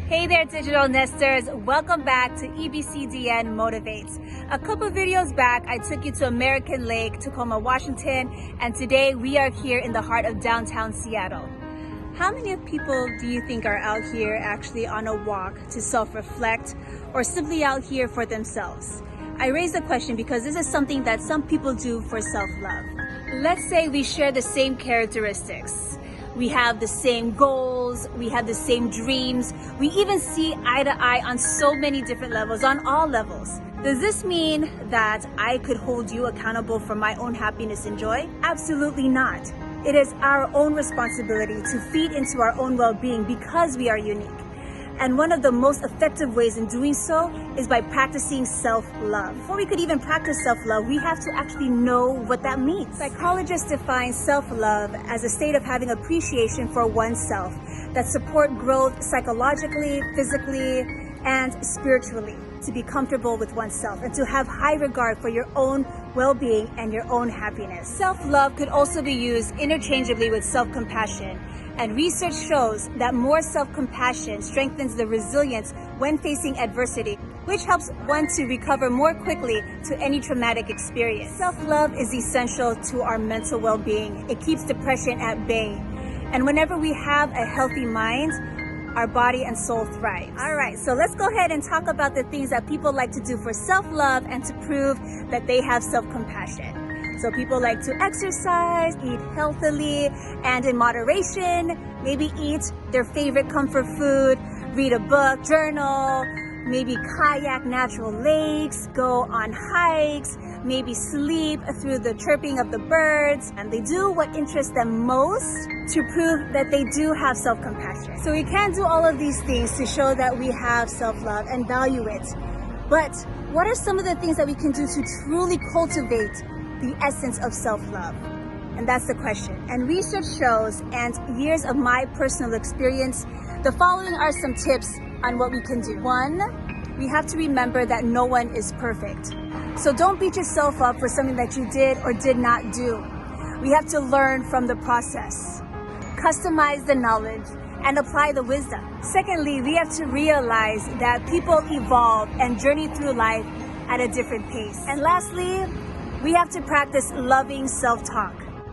Hey there, digital nesters. Welcome back to EBCDN Motivates. A couple videos back, I took you to American Lake, Tacoma, Washington, and today we are here in the heart of downtown Seattle. How many of people do you think are out here actually on a walk to self-reflect or simply out here for themselves? I raise the question because this is something that some people do for self-love. Let's say we share the same characteristics. We have the same goals, we have the same dreams, we even see eye to eye on so many different levels, on all levels. Does this mean that I could hold you accountable for my own happiness and joy? Absolutely not. It is our own responsibility to feed into our own well-being because we are unique. And one of the most effective ways in doing so is by practicing self-love. Before we could even practice self-love, we have to actually know what that means. Psychologists define self-love as a state of having appreciation for oneself that support growth psychologically, physically, and spiritually, to be comfortable with oneself and to have high regard for your own well-being and your own happiness. Self-love could also be used interchangeably with self-compassion. And research shows that more self-compassion strengthens the resilience when facing adversity, which helps one to recover more quickly to any traumatic experience. Self-love is essential to our mental well-being. It keeps depression at bay. And whenever we have a healthy mind, our body and soul thrive. All right, so let's go ahead and talk about the things that people like to do for self-love and to prove that they have self-compassion. So people like to exercise, eat healthily and in moderation, maybe eat their favorite comfort food, read a book, journal, maybe kayak natural lakes, go on hikes, maybe sleep through the chirping of the birds. And they do what interests them most to prove that they do have self-compassion. So we can do all of these things to show that we have self-love and value it. But what are some of the things that we can do to truly cultivate the essence of self-love? And that's the question. And research shows, and years of my personal experience, the following are some tips on what we can do. 1, we have to remember that no one is perfect. So don't beat yourself up for something that you did or did not do. We have to learn from the process, customize the knowledge, and apply the wisdom. Secondly, we have to realize that people evolve and journey through life at a different pace. And lastly, we have to practice loving self-talk.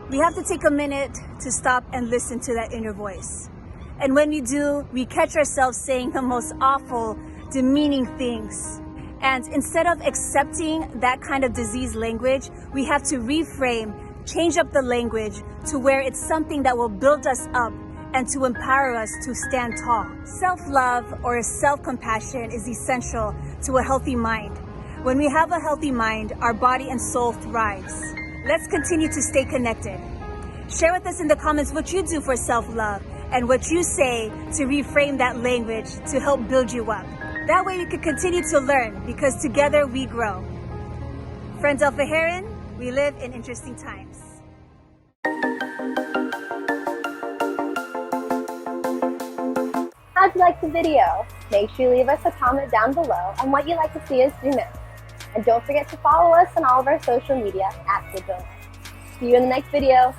We have to take a minute to stop and listen to that inner voice. And when we do, we catch ourselves saying the most awful, demeaning things. And instead of accepting that kind of disease language, we have to reframe, change up the language to where it's something that will build us up and to empower us to stand tall. Self-love or self-compassion is essential to a healthy mind. When we have a healthy mind, our body and soul thrives. Let's continue to stay connected. Share with us in the comments what you do for self-love and what you say to reframe that language to help build you up. That way we can continue to learn because together we grow. Frendhel Fejeran, we live in interesting times. How'd you like the video? Make sure you leave us a comment down below on what you'd like to see us do next. And don't forget to follow us on all of our social media @DigitalNest. See you in the next video.